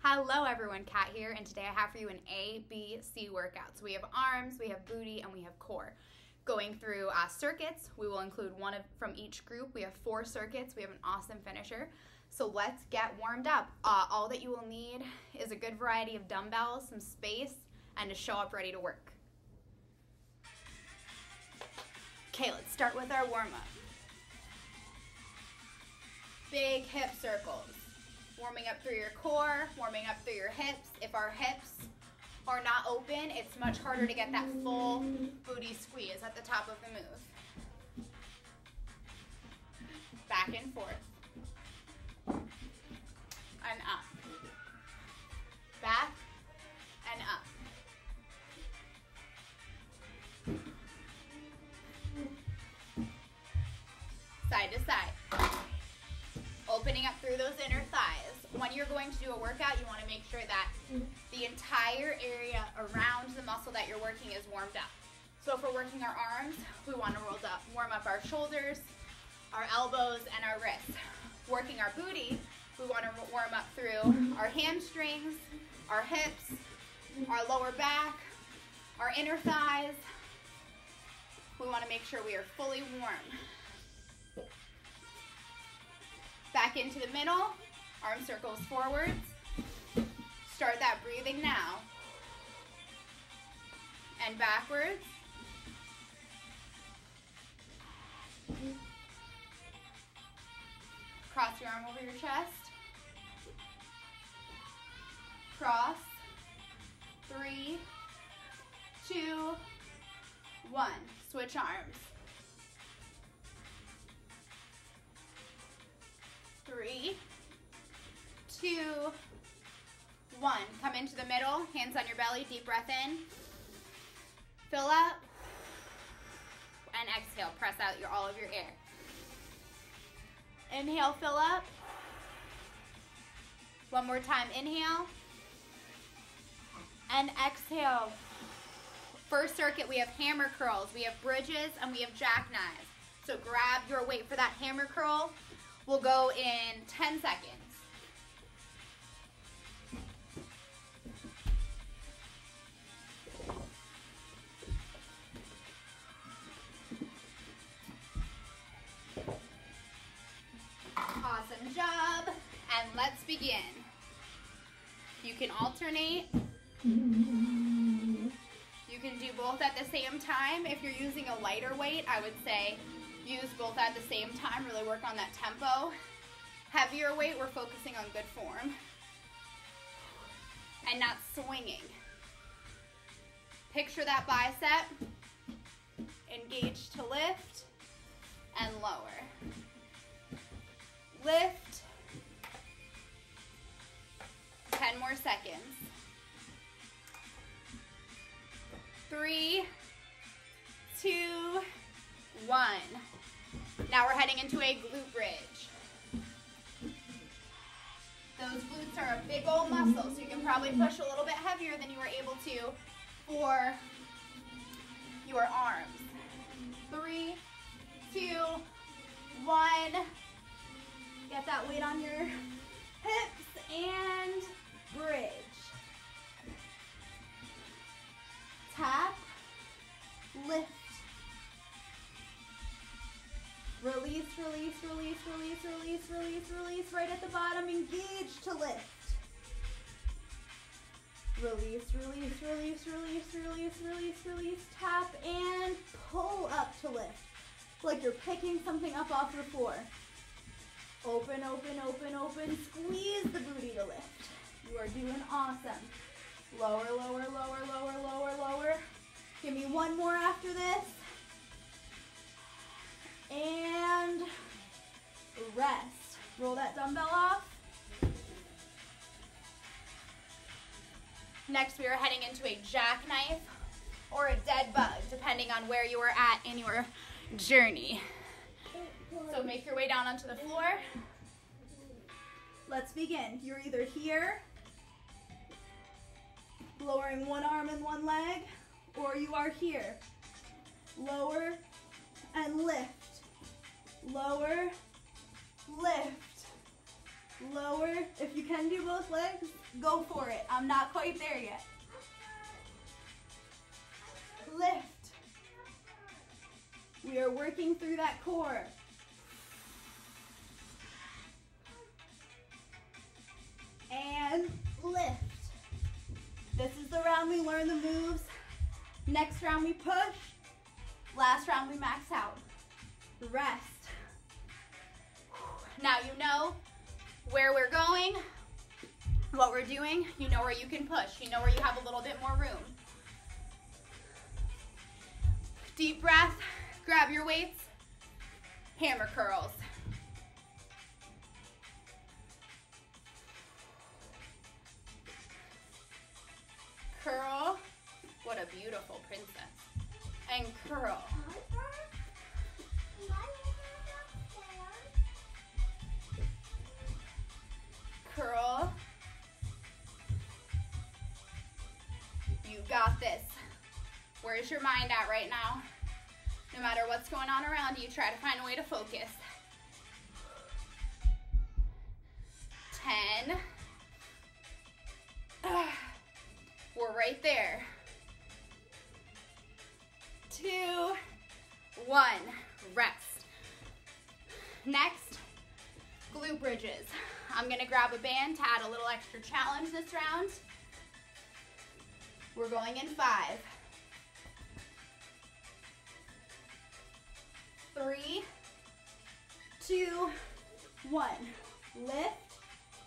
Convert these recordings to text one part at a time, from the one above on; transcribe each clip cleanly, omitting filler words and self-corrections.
Hello everyone, Kat here, and today I have for you an A, B, C workout. So we have arms, we have booty, and we have core. Going through circuits, we will include one from each group. We have 4 circuits. We have an awesome finisher. So let's get warmed up. All that you will need is a good variety of dumbbells, some space, and to show up ready to work. Okay, let's start with our warm-up. Big hip circles. Warming up through your core, warming up through your hips. If our hips are not open, it's much harder to get that full booty squeeze at the top of the move. Back and forth. And up. Back and up. Side to side. Opening up through those inner thighs. When you're going to do a workout, you want to make sure that the entire area around the muscle that you're working is warmed up. So if we're working our arms, we want to warm up our shoulders, our elbows, and our wrists. Working our booty, we want to warm up through our hamstrings, our hips, our lower back, our inner thighs. We want to make sure we are fully warm. Back into the middle, arm circles forwards. Start that breathing now. And backwards. Cross your arm over your chest. Cross. 3, 2, 1. Switch arms. 3, 2, 1. Come into the middle, hands on your belly, deep breath in. Fill up, and exhale. Press out all of your air. Inhale, fill up. One more time, inhale. And exhale. First circuit, we have hammer curls, we have bridges, and we have jackknives. So grab your weight for that hammer curl. We'll go in 10 seconds. Awesome job. And let's begin. You can alternate. You can do both at the same time. If you're using a lighter weight, I would say use both at the same time, really work on that tempo. Heavier weight, we're focusing on good form and not swinging. Picture that bicep, engage to lift and lower. Lift, 10 more seconds. 3, 2, 1. Now we're heading into a glute bridge. Those glutes are a big old muscle, so you can probably push a little bit heavier than you were able to for your arms. 3, 2, 1. Get that weight on your hips and bridge. Tap, lift. Release, release, release, release, release, release, release. Right at the bottom, engage to lift. Release, release, release, release, release, release, release. Tap and pull up to lift. Like you're picking something up off the floor. Open, open, open, open. Squeeze the booty to lift. You are doing awesome. Lower, lower, lower, lower, lower, lower. Give me one more after this. And rest. Roll that dumbbell off. Next, we are heading into a jackknife or a dead bug, depending on where you are at in your journey. So make your way down onto the floor. Let's begin. You're either here, lowering one arm and one leg, or you are here. Lower and lift. Lower, lift. Lower. If you can do both legs, go for it. I'm not quite there yet. Lift. We are working through that core. And lift. This is the round we learn the moves. Next round we push. Last round we max out. Rest. Now you know where we're going, what we're doing. You know where you can push. You know where you have a little bit more room. Deep breath. Grab your weights. Hammer curls. Curl. What a beautiful princess. And curl. Curl. You got this. Where's your mind at right now? No matter what's going on around you, try to find a way to focus. 10. We're right there. 2, 1. Rest. Next, glute bridges. I'm gonna grab a band to add a little extra challenge this round. We're going in 5. 3, 2, 1. Lift.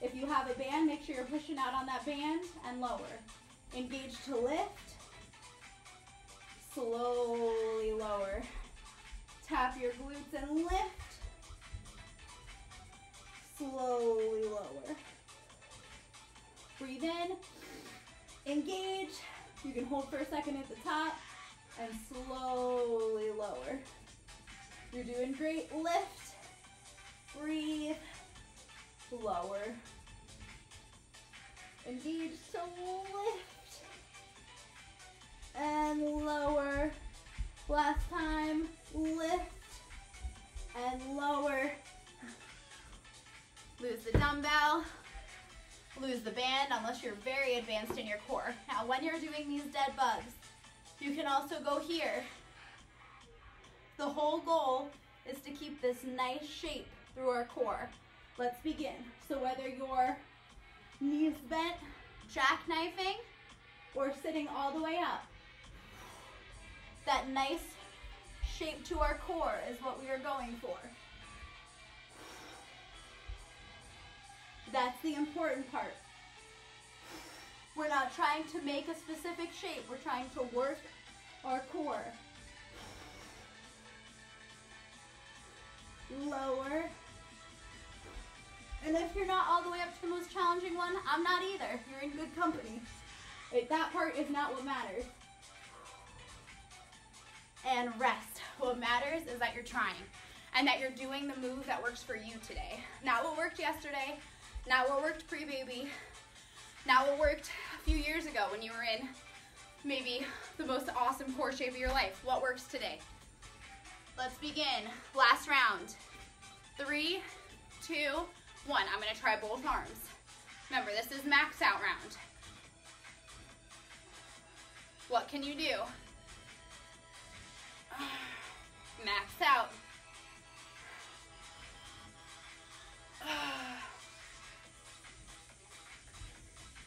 If you have a band, make sure you're pushing out on that band and lower. Engage to lift. Slowly lower. Tap your glutes and lift. Slowly lower. Breathe in. Engage. You can hold for a second at the top and slowly lower. You're doing great. Lift. Breathe. Lower. Engage to lift. And lower. Last time. Lift. And lower. Lose the dumbbell. Lose the band unless you're very advanced in your core. Now when you're doing these dead bugs, you can also go here. The whole goal is to keep this nice shape through our core. Let's begin. So whether your knees bent, jackknifing, or sitting all the way up, that nice shape to our core is what we are going for. That's the important part. We're not trying to make a specific shape. We're trying to work our core. Lower. And if you're not all the way up to the most challenging one, I'm not either. You're in good company. That part is not what matters. And rest. What matters is that you're trying and that you're doing the move that works for you today. Not what worked yesterday, not what worked pre-baby, not what worked a few years ago when you were in maybe the most awesome core shape of your life. What works today? Let's begin. Last round. 3, 2, 1. I'm gonna try both arms. Remember, this is max out round. What can you do? Max out.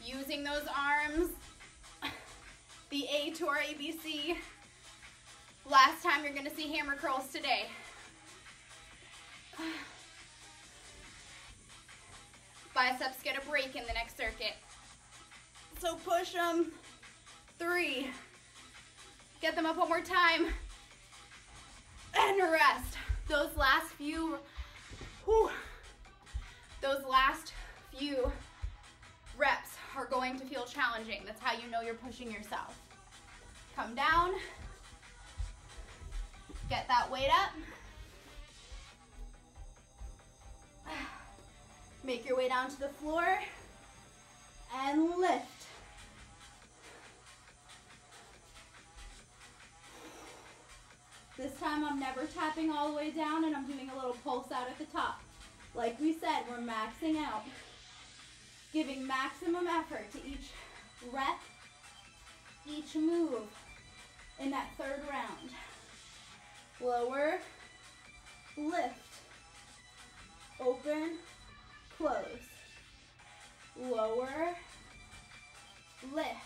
Using those arms, the A to our ABC. Last time you're gonna see hammer curls today. Biceps get a break in the next circuit. So push them. 3. Get them up one more time. And rest. Those last few reps are going to feel challenging. That's how you know you're pushing yourself. Come down. Get that weight up. Make your way down to the floor and lift. This time I'm never tapping all the way down and I'm doing a little pulse out at the top. Like we said, we're maxing out, giving maximum effort to each rep, each move in that third round. Lower, lift, open, close. Lower, lift,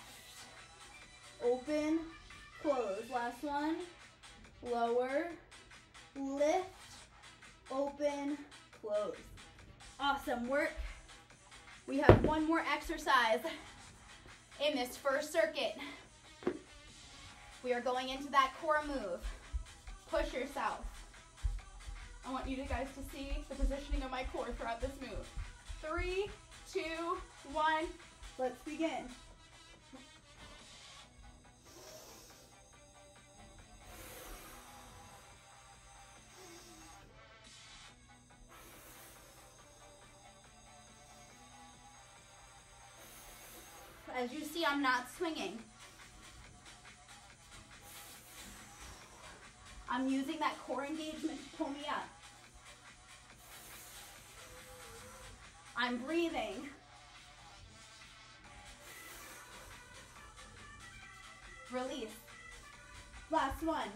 open, close. Last one. Lower, lift, open, close. Awesome work. We have one more exercise in this first circuit. We are going into that core move. Push yourself. I want you guys to see the positioning of my core throughout this move. 3, 2, 1, let's begin. As you see, I'm not swinging. I'm using that core engagement to pull me up. I'm breathing. Release. Last one.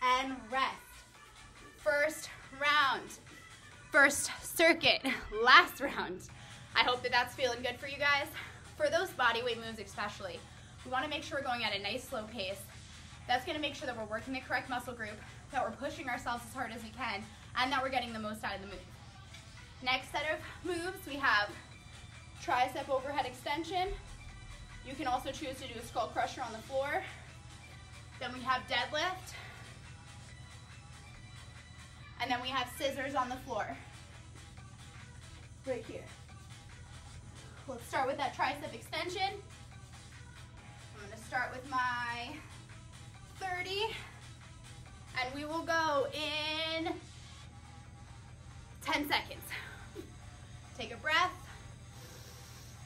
And rest. First round. First circuit. Last round. I hope that that's feeling good for you guys. For those bodyweight moves especially, we want to make sure we're going at a nice slow pace. That's going to make sure that we're working the correct muscle group, that we're pushing ourselves as hard as we can, and that we're getting the most out of the move. Next set of moves, we have tricep overhead extension. You can also choose to do a skull crusher on the floor. Then we have deadlift. And then we have scissors on the floor. Right here. Let's start with that tricep extension. I'm going to start with my 30, and we will go in 10 seconds. Take a breath,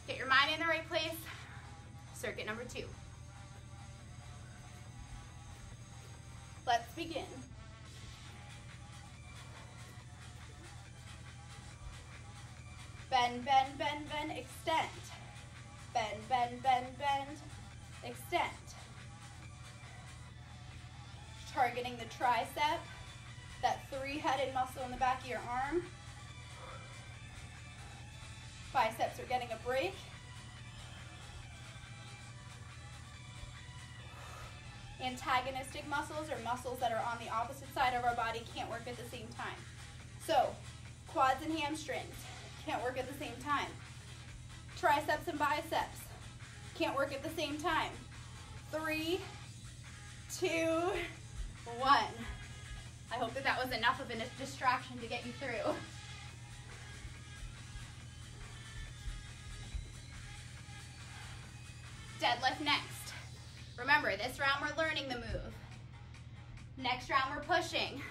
get your mind in the right place. Circuit number 2. Let's begin. Bend, bend, bend, bend, extend. Bend, bend, bend, bend, extend. Targeting the tricep, that 3-headed muscle in the back of your arm. Biceps are getting a break. Antagonistic muscles, or muscles that are on the opposite side of our body, can't work at the same time. So, quads and hamstrings can't work at the same time. Triceps and biceps can't work at the same time. 3, 2, 1. I hope that that was enough of a distraction to get you through. Deadlift next. Remember, this round we're learning the move. Next round we're pushing.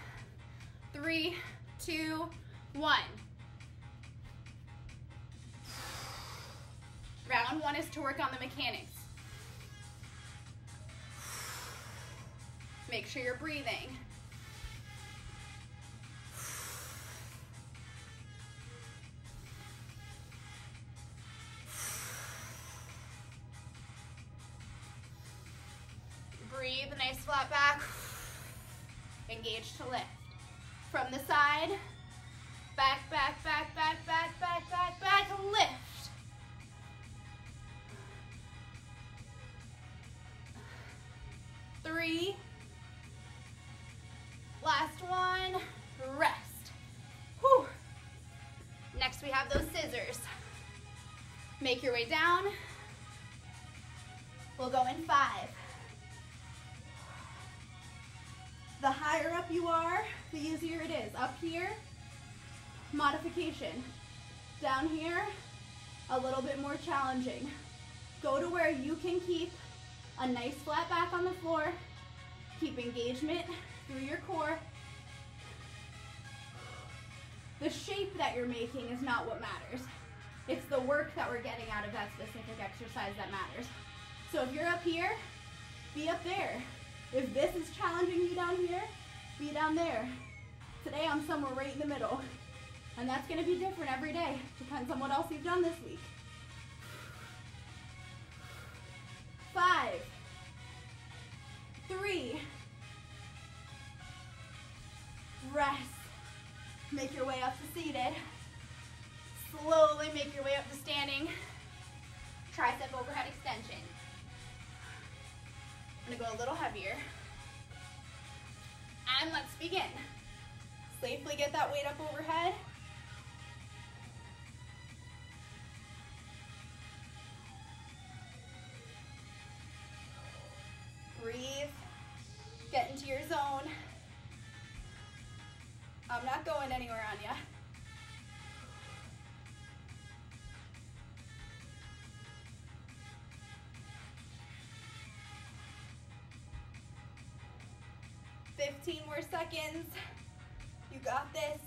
3, 2, 1. Round 1 is to work on the mechanics. Make sure you're breathing. Breathe, nice flat back. Engage to lift. From the side, back, back, back, back, back, back, back, back, lift. Three. Last one, rest. Whew. Next we have those scissors. Make your way down. We'll go in 5. The higher up you are, the easier it is. Up here, modification. Down here, a little bit more challenging. Go to where you can keep a nice flat back on the floor. Keep engagement through your core. The shape that you're making is not what matters. It's the work that we're getting out of that specific exercise that matters. So if you're up here, be up there. If this is challenging you down here, be down there. Today I'm somewhere right in the middle. And that's gonna be different every day. Depends on what else you've done this week. 5, 3, rest. Make your way up to seated. Slowly make your way up to standing. Tricep overhead extension. I'm gonna go a little heavier. And let's begin. Safely get that weight up overhead. Breathe. Get into your zone. I'm not going anywhere on ya. More seconds. You got this.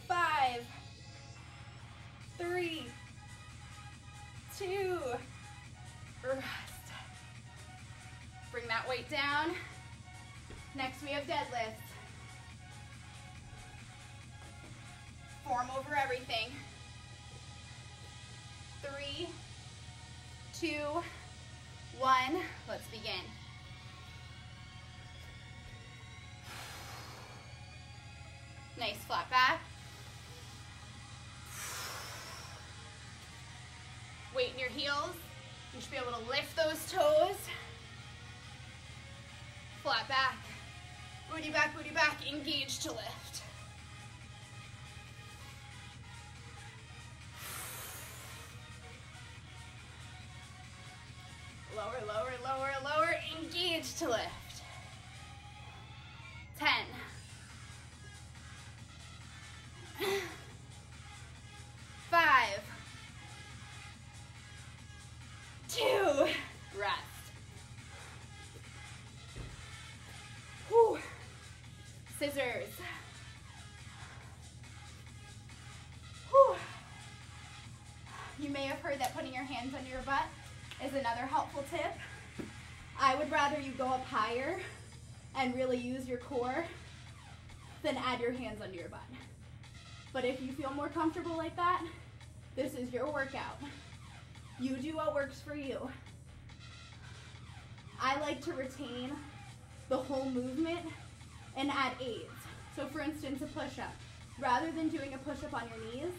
5, 3, 2, rest. Bring that weight down. Next we have deadlifts. Form over everything. 3, 2, 1, let's begin. Nice flat back. Weight in your heels. You should be able to lift those toes. Flat back. Booty back, engage to lift. Lower, lower, lower, lower, engage to lift. 10. 5, 2, rest. Whew. Scissors. Whew. You may have heard that putting your hands under your butt is another helpful tip. I would rather you go up higher and really use your core than add your hands under your butt. But if you feel more comfortable like that, this is your workout. You do what works for you. I like to retain the whole movement and add aids. So for instance, a push-up. Rather than doing a push-up on your knees,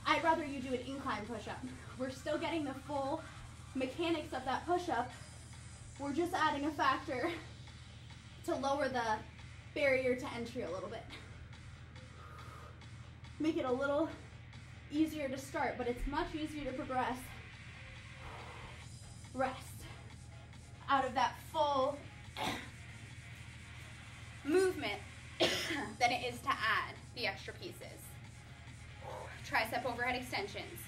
I'd rather you do an incline push-up. We're still getting the full mechanics of that push-up. We're just adding a factor to lower the barrier to entry a little bit. Make it a little easier to start, but it's much easier to progress. Rest out of that full movement than it is to add the extra pieces. Tricep overhead extensions.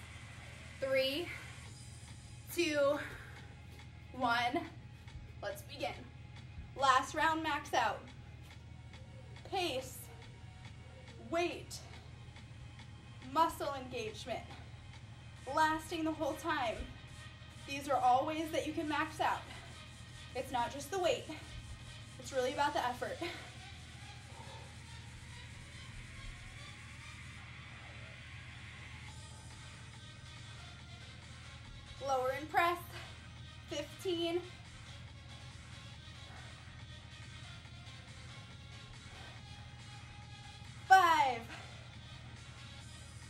3, 2, 1. Let's begin. Last round, max out. Pace, weight, muscle engagement, lasting the whole time. These are all ways that you can max out. It's not just the weight. It's really about the effort. Lower and press. 15. 5,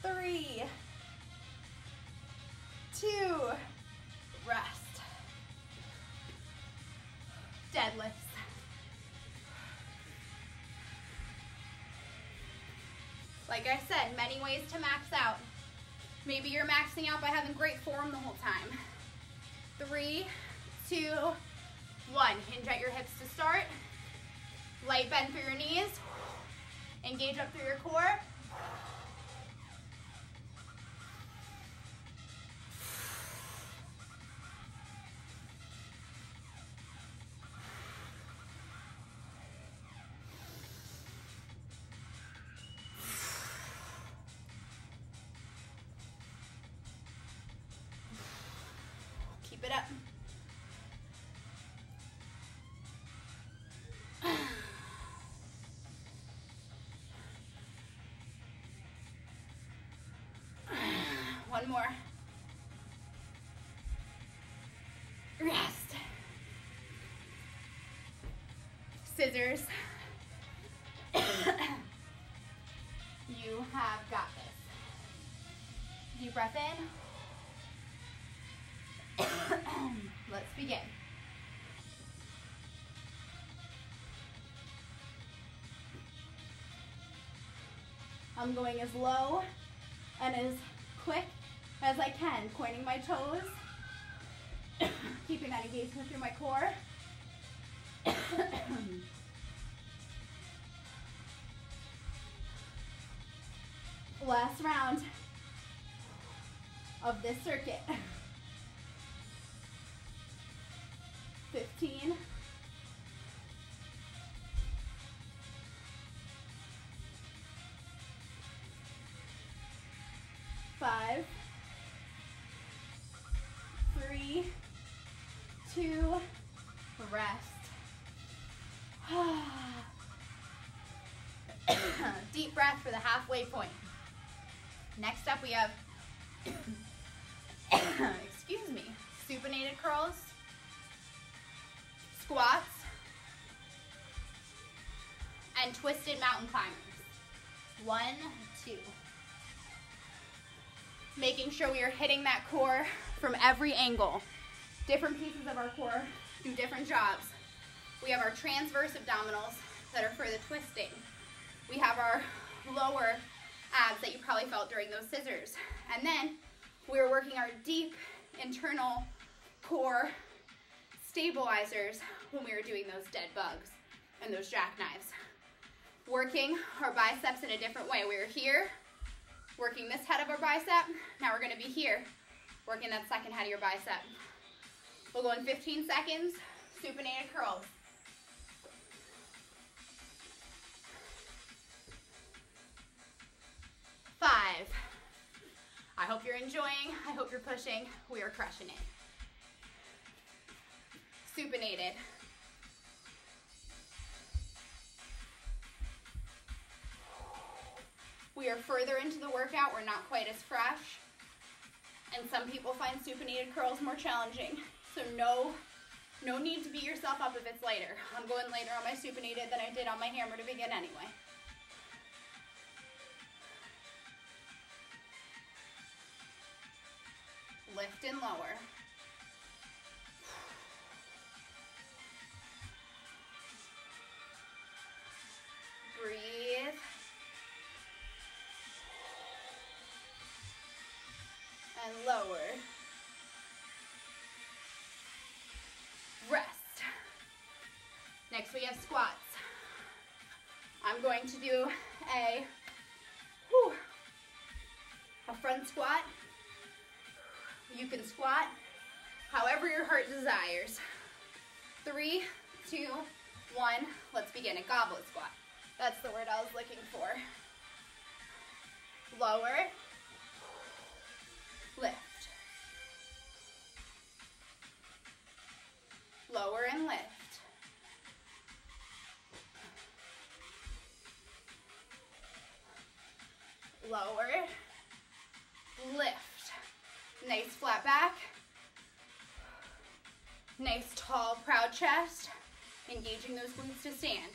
3, 2, rest. Deadlifts. Like I said, many ways to max out. Maybe you're maxing out by having great form the whole time. 3, 2, 1. Hinge at your hips to start. Light bend through your knees. Engage up through your core. Keep it up. One more. Rest. Scissors. You have got this. Deep breath in. Let's begin. I'm going as low and as quick as I can, pointing my toes, keeping that engagement through my core. Last round of this circuit. 15. 5, 3, 2, rest. Deep breath for the halfway point. Next up we have, excuse me, supinated curls, squats, and twisted mountain climbers. 1, 2. Making sure we are hitting that core from every angle. Different pieces of our core do different jobs. We have our transverse abdominals that are for the twisting. We have our lower abs that you probably felt during those scissors. And then we're working our deep internal core stabilizers when we were doing those dead bugs and those jackknives. Working our biceps in a different way. We were here, working this head of our bicep. Now we're gonna be here, working that second head of your bicep. We'll go in 15 seconds, supinated curls. 5. I hope you're enjoying, I hope you're pushing, we are crushing it. Supinated. We are further into the workout, we're not quite as fresh. And some people find supinated curls more challenging. So no need to beat yourself up if it's later. I'm going later on my supinated than I did on my hammer to begin anyway. Lift and lower. Breathe. And lower. Rest. Next we have squats. I'm going to do a front squat. You can squat however your heart desires. 3, 2, 1. Let's begin a goblet squat. That's the word I was looking for. Lower. Lift. Lower and lift. Lower. Lift. Nice flat back. Nice tall, proud chest. Engaging those glutes to stand.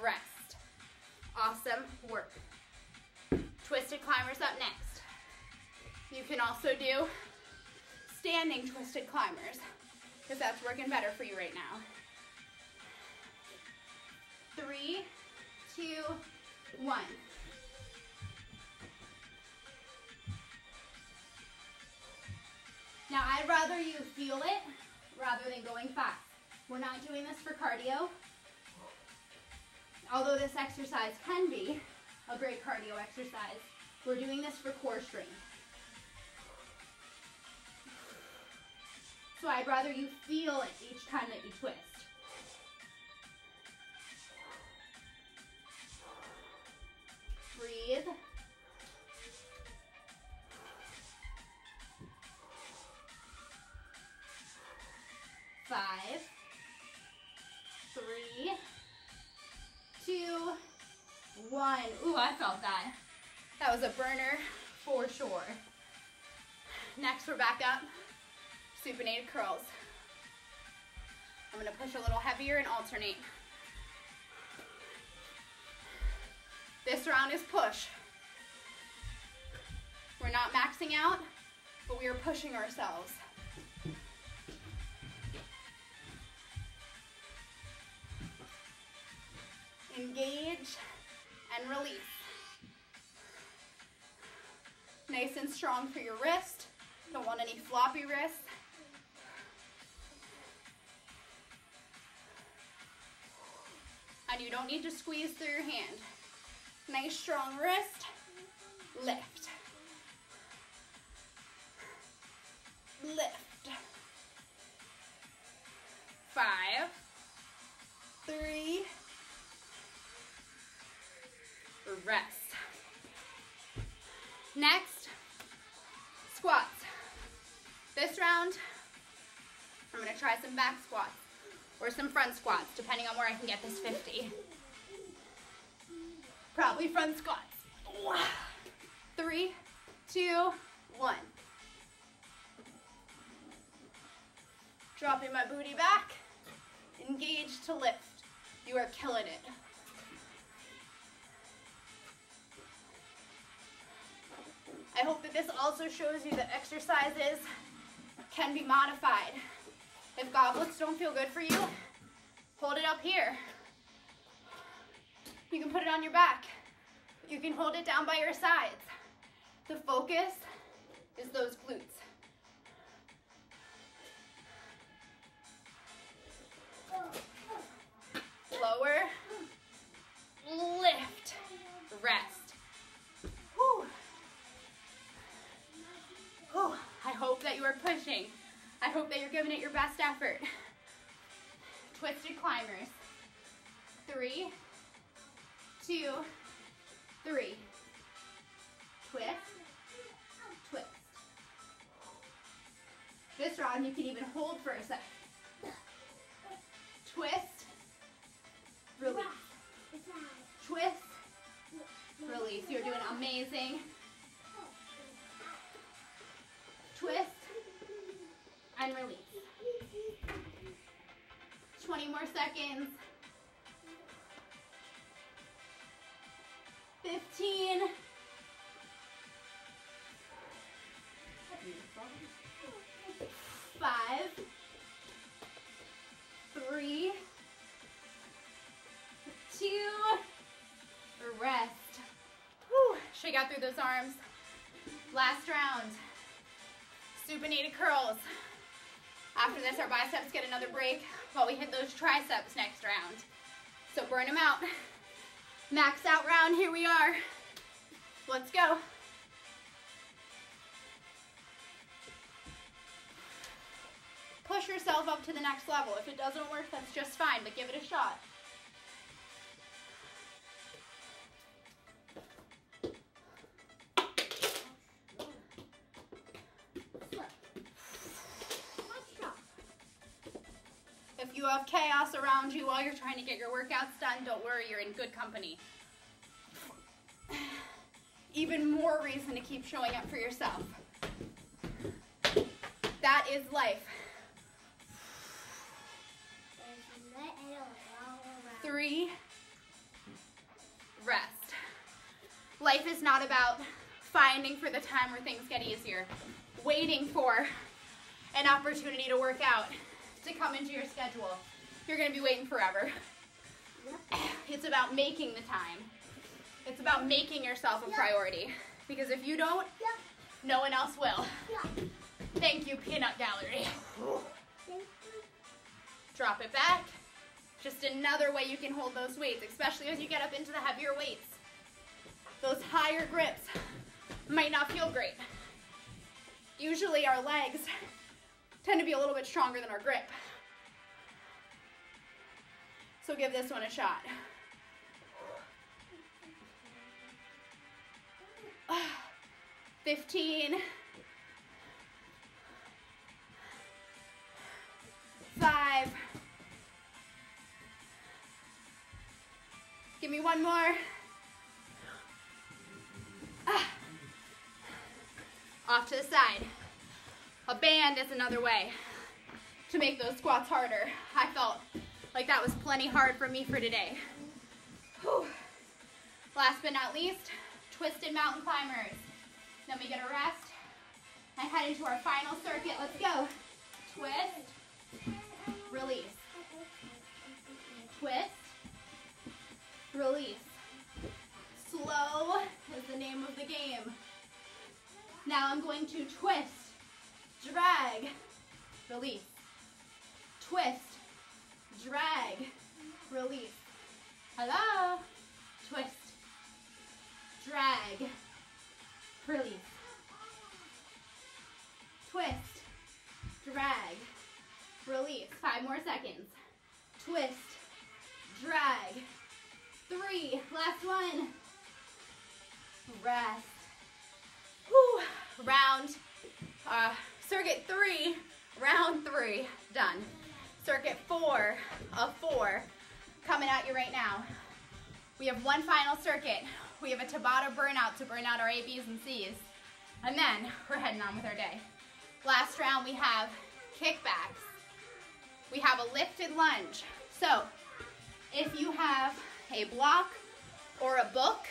Rest. Awesome work. Twisted climbers up next. You can also do standing twisted climbers if that's working better for you right now. 3, 2, 1. Now I'd rather you feel it rather than going fast. We're not doing this for cardio. Although this exercise can be a great cardio exercise, we're doing this for core strength. So I'd rather you feel it each time that you twist. Breathe. Five, 1. Ooh, I felt that. That was a burner for sure. Next, we're back up. Supinated curls. I'm gonna push a little heavier and alternate. This round is push. We're not maxing out, but we are pushing ourselves. Engage and release. Nice and strong for your wrist. Don't want any floppy wrists. And you don't need to squeeze through your hand. Nice strong wrist. Lift. Lift. 5, 3, rest. Next, squats. This round, I'm gonna try some back squats or some front squats, depending on where I can get this 50. Probably front squats. 3, 2, 1. Dropping my booty back. Engage to lift. You are killing it. I hope that this also shows you that exercises can be modified. If goblets don't feel good for you, hold it up here. You can put it on your back. You can hold it down by your sides. The focus is those glutes. Lower, lift, rest. Whew. Whew. I hope that you are pushing. I hope that you're giving it your best effort. Twisted climbers. 3, 2, 3. Twist, twist. This round you can even hold for a sec. Twist, release. Twist, release. You're doing amazing. Twist and release. 20 more seconds. 15. 5, 3, 2, rest. Whew. Shake out through those arms. Last round. Supinated curls. After this, our biceps get another break while we hit those triceps next round. So burn them out. Max out round, here we are. Let's go. Push yourself up to the next level. If it doesn't work, that's just fine, but give it a shot. If you have chaos around you while you're trying to get your workouts done, don't worry, you're in good company. Even more reason to keep showing up for yourself. That is life. 3, rest. Life is not about finding for the time where things get easier, waiting for an opportunity to work out, to come into your schedule. You're gonna be waiting forever. It's about making the time. It's about making yourself a priority. Because if you don't, no one else will. Thank you, Peanut Gallery. Drop it back. Just another way you can hold those weights, especially as you get up into the heavier weights. Those higher grips might not feel great. Usually our legs tend to be a little bit stronger than our grip. So give this one a shot. Ah, 15. 5. Give me one more. Off to the side. A band is another way to make those squats harder. I felt like that was plenty hard for me for today. Whew. Last but not least, twisted mountain climbers. Then we get a rest and head into our final circuit. Let's go. Twist, release. Twist, release. Slow is the name of the game. Now I'm going to twist, drag, release. Twist, drag, release. Hello. Twist, drag, release. Twist, drag, release. 5 more seconds. Twist, drag. 3, last one. Rest. Whew. Circuit 3, round 3, done. Circuit 4 of 4 coming at you right now. We have one final circuit. We have a Tabata burnout to burn out our A, B's, and C's. And then we're heading on with our day. Last round we have kickbacks. We have a lifted lunge. So if you have a block or a book,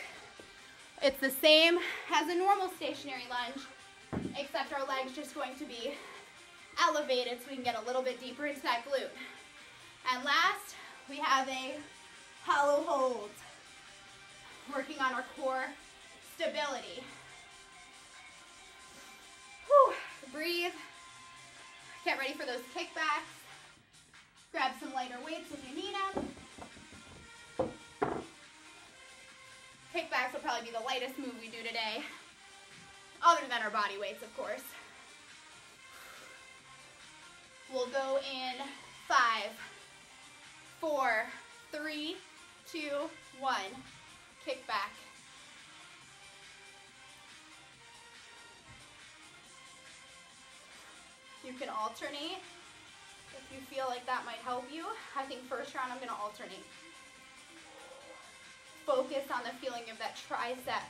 it's the same as a normal stationary lunge, except our leg's just going to be elevated so we can get a little bit deeper into that glute. And last, we have a hollow hold, working on our core stability. Whew. Breathe. Get ready for those kickbacks. Grab some lighter weights if you need them. Kickbacks will probably be the lightest move we do today, other than our body weights, of course. We'll go in 5, 4, 3, 2, 1. Kickback. You can alternate if you feel like that might help you. I think first round I'm going to alternate. Focus on the feeling of that tricep.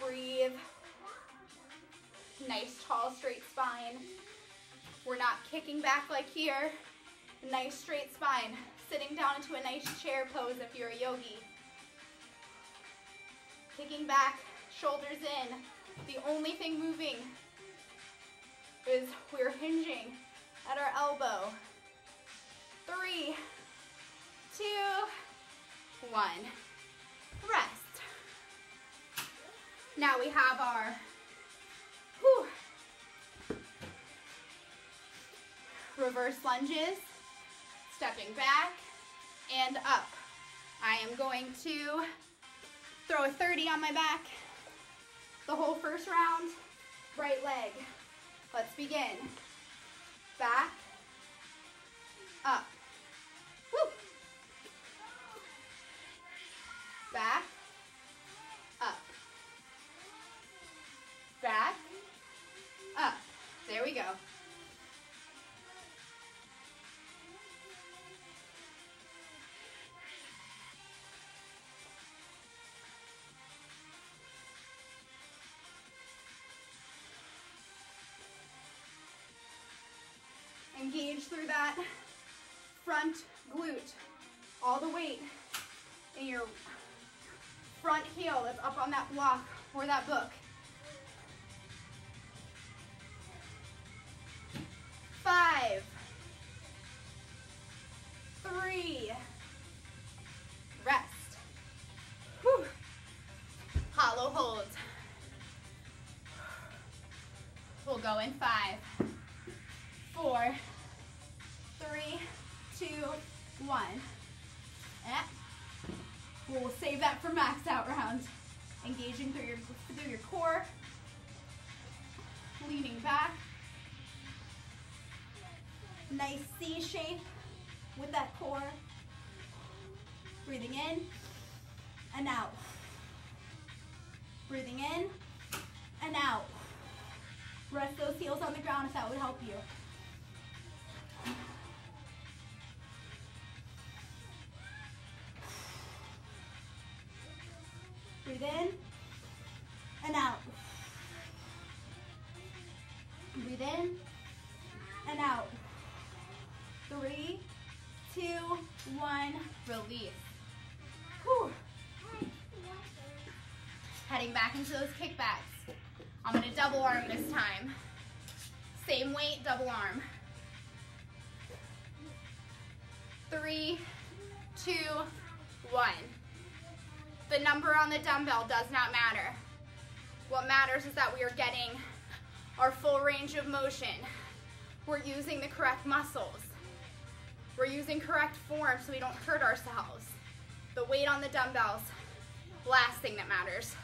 Breathe. Nice tall straight spine. We're not kicking back like here. Nice straight spine. Sitting down into a nice chair pose if you're a yogi. Kicking back, shoulders in. The only thing moving is we're hinging at our elbow. 3, 2, 1. Rest. Now we have our reverse lunges, stepping back and up. I am going to throw a 30 on my back the whole first round. Right leg. Let's begin. Back, up. Woo. Back, up. Back, up. There we go. Engage through that front glute. All the weight in your front heel that's up on that block or that book. 5, 3, rest. Whew. Hollow hold. We'll go in 5, 4, 3, 2, 1. We'll save that for max out round. Engaging through your core. Leaning back. Nice C shape with that core. Breathing in and out. Breathing in and out. Rest those heels on the ground if that would help you. Breathe in Breathe in and out. 3, 2, 1, release. Whew. Heading back into those kickbacks. I'm going to double arm this time. Same weight, double arm. 3, 2, 1. The number on the dumbbell does not matter. What matters is that we are getting our full range of motion. We're using the correct muscles. We're using correct form so we don't hurt ourselves. The weight on the dumbbells, last thing that matters.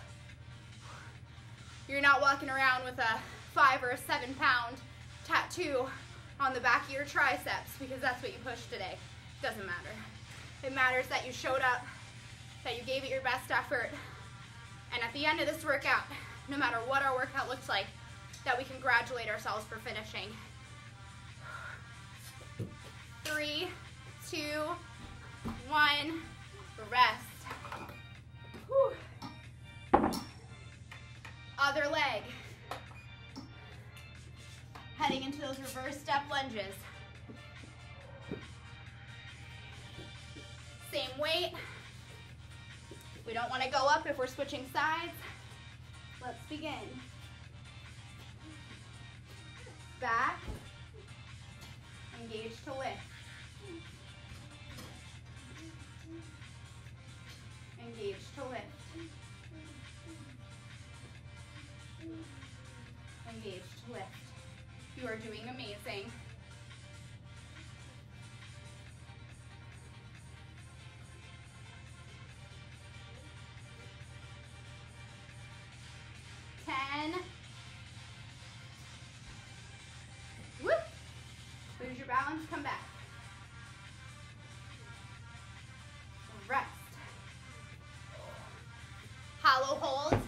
You're not walking around with a 5 or a 7 pound tattoo on the back of your triceps because that's what you pushed today. Doesn't matter. It matters that you showed up, that you gave it your best effort, and at the end of this workout, no matter what our workout looks like, that we congratulate ourselves for finishing. 3, 2, 1, rest. Whew. Other leg. Heading into those reverse step lunges. Same weight. We don't want to go up if we're switching sides. Let's begin. Back. Engage to lift. Engage to lift. Engage to lift. You are doing amazing. Woo! Lose your balance, come back. Rest. Hollow hold.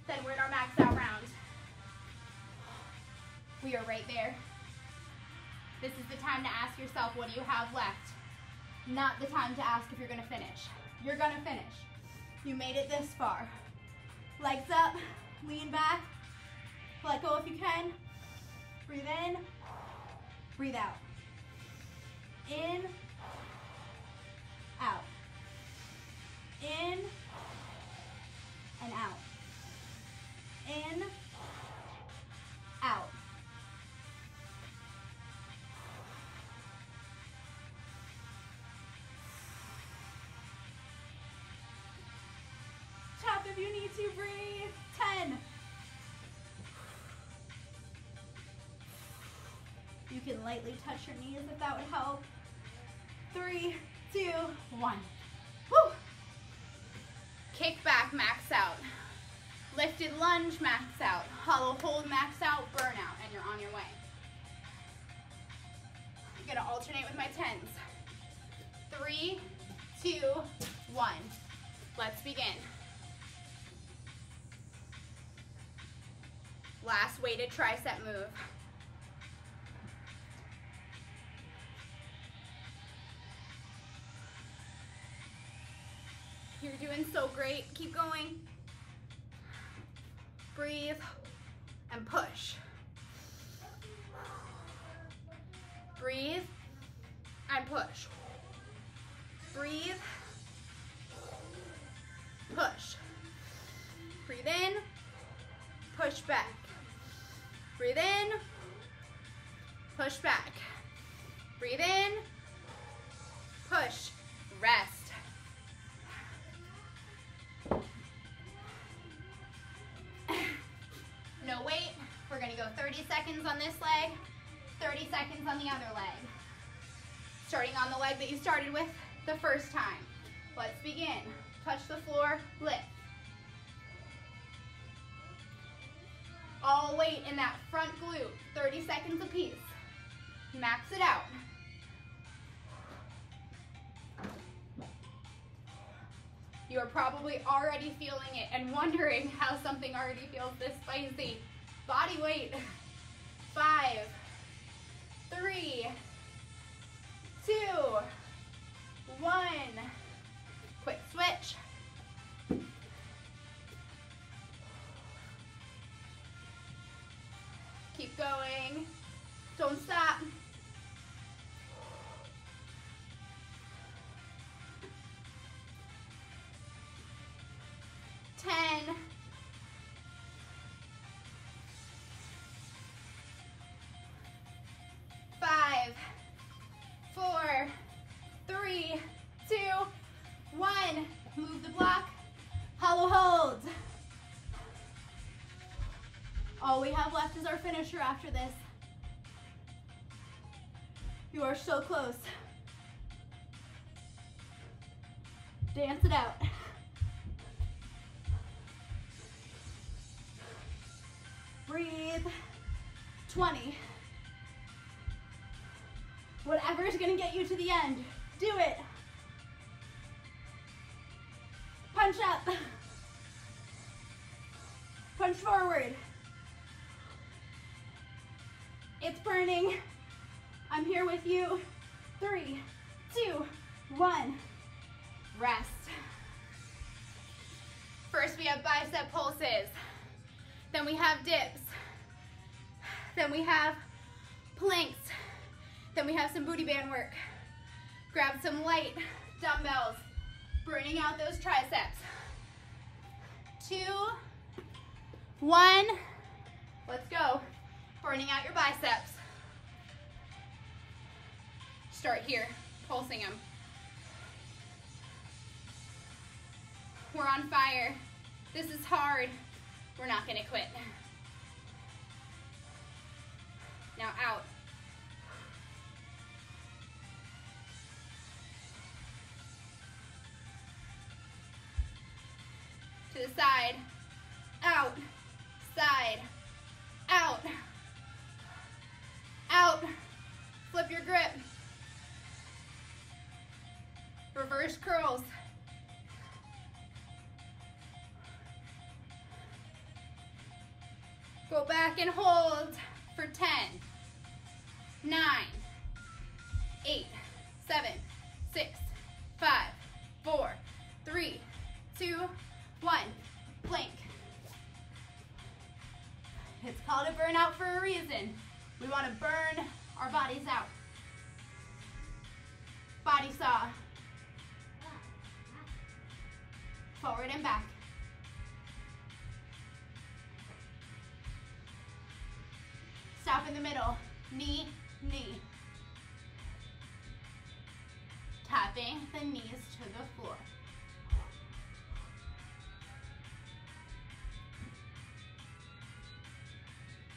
Then we're in our max out round. We are right there. This is the time to ask yourself, what do you have left? Not the time to ask if you're gonna finish. You're gonna finish. You made it this far. Legs up, lean back, let go if you can. Breathe in, breathe out. In, out. In, and out. In, out. Tap if you need to, breathe. 10. You can lightly touch your knees if that would help. 3, 2, 1. Woo! Kick back, max out. Lifted lunge, max out. Hollow hold, max out, burnout, and you're on your way. I'm gonna alternate with my 10s. 3, 2, 1. Let's begin. Last weighted tricep move. You're doing so great. Keep going. Breathe and push. Breathe and push. Breathe. Push. Breathe in. Push back. Breathe in. Push back. Breathe in. Push. Rest. No weight. We're going to go 30 seconds on this leg, 30 seconds on the other leg. Starting on the leg that you started with the first time. Let's begin. Touch the floor, lift. All weight in that front glute, 30 seconds apiece. Max it out. You are probably already feeling it and wondering how something already feels this spicy. Body weight. 5, 3, 2, 1. Quick switch. Keep going. Don't stop. 10. 5, 4, 3, 2, 1. Move the block. Hollow hold. All we have left is our finisher after this. You are so close. Dance it out. Breathe. 20. Whatever is going to get you to the end, do it. Punch up. Punch forward. It's burning. I'm here with you. 3, 2, 1. Rest. First we have bicep pulses. Then we have dips. Then we have planks. Then we have some booty band work. Grab some light dumbbells. Burning out those triceps. 2, 1. Let's go. Burning out your biceps. Start here, pulsing them. We're on fire. This is hard. We're not gonna quit. Now out. To the side, out, side, out, out. Flip your grip. Reverse curls. Go back and hold for 10, 9, 8, 7, 6, 5, 4, 3, 2, 1. Plank. It's called a burnout for a reason. We want to burn our bodies out. Body saw. Forward and back. Stop in the middle. Knee, knee. Tapping the knees to the floor.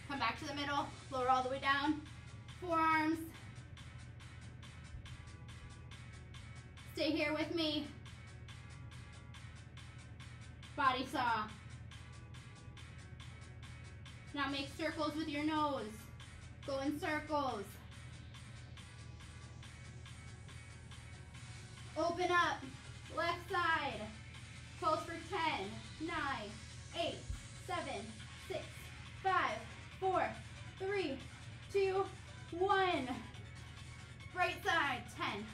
Come back to the middle. Lower all the way down. Forearms. Stay here with me. Body saw. Now make circles with your nose. Go in circles. Open up. Left side. Pulse for 10, 9, 8, 7, 6, 5, 4, 3, 2, 1. Right side, 10.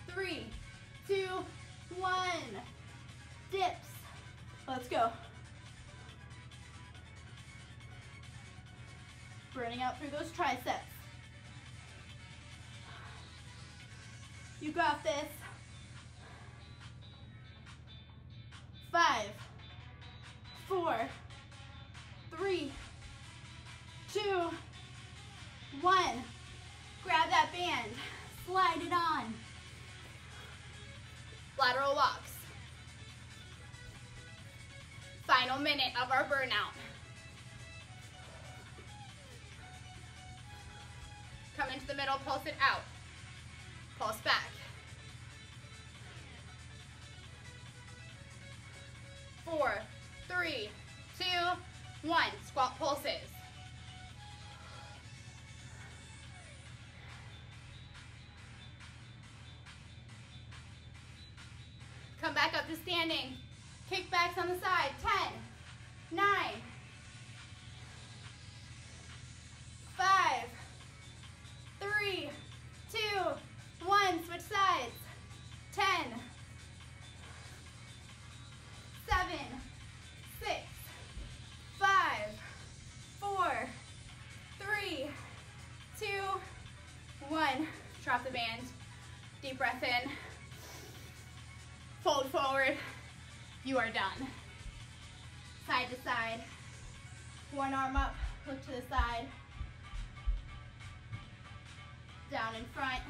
3, 2, 1. Dips. Let's go. Burning out through those triceps. You got this. 5, 4, 3, 2, 1. Grab that band. Slide it on. Lateral walks. Final minute of our burnout. Come into the middle, pulse it out. Pulse back. 4, 3, 2, 1. Squat pulses. Come back up to standing. Kickbacks on the side. 10, 9, 5, 3, 2, 1. Switch sides. 10, 7, 6, Deep breath in. Fold forward. You are done. Side to side. One arm up, look to the side. Down in front.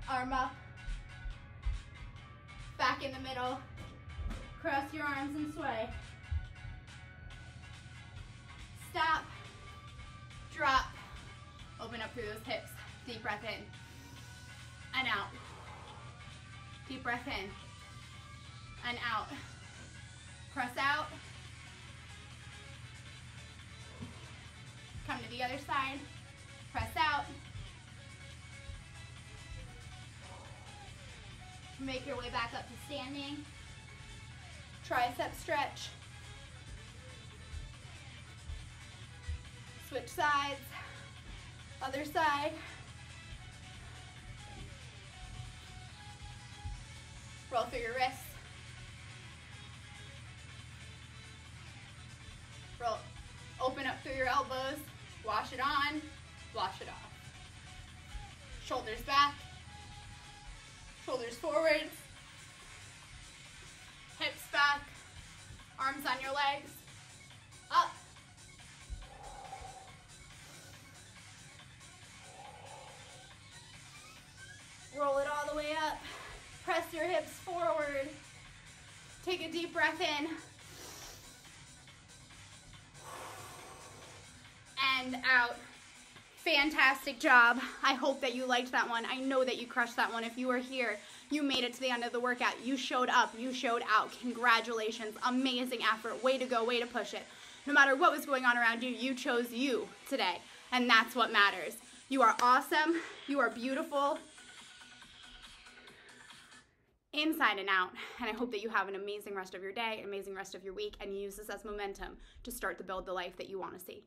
Arm up. Back in the middle. Cross your arms and sway. Stop. Drop. Open up through those hips. Deep breath in. And out. Deep breath in. And out. Press out. Come to the other side. Press out. Make your way back up to standing. Tricep stretch. Switch sides. Other side. Roll through your wrists. Roll. Open up through your elbows. Wash it on. Wash it off. Shoulders back. Shoulders forward. Hips back. Arms on your legs. Up. Roll it all the way up. Press your hips forward. Take a deep breath in. And out. Fantastic job. I hope that you liked that one. I know that you crushed that one. If you were here, you made it to the end of the workout. You showed up. You showed out. Congratulations. Amazing effort. Way to go. Way to push it. No matter what was going on around you, you chose you today. And that's what matters. You are awesome. You are beautiful. Inside and out. And I hope that you have an amazing rest of your day, amazing rest of your week, and use this as momentum to start to build the life that you want to see.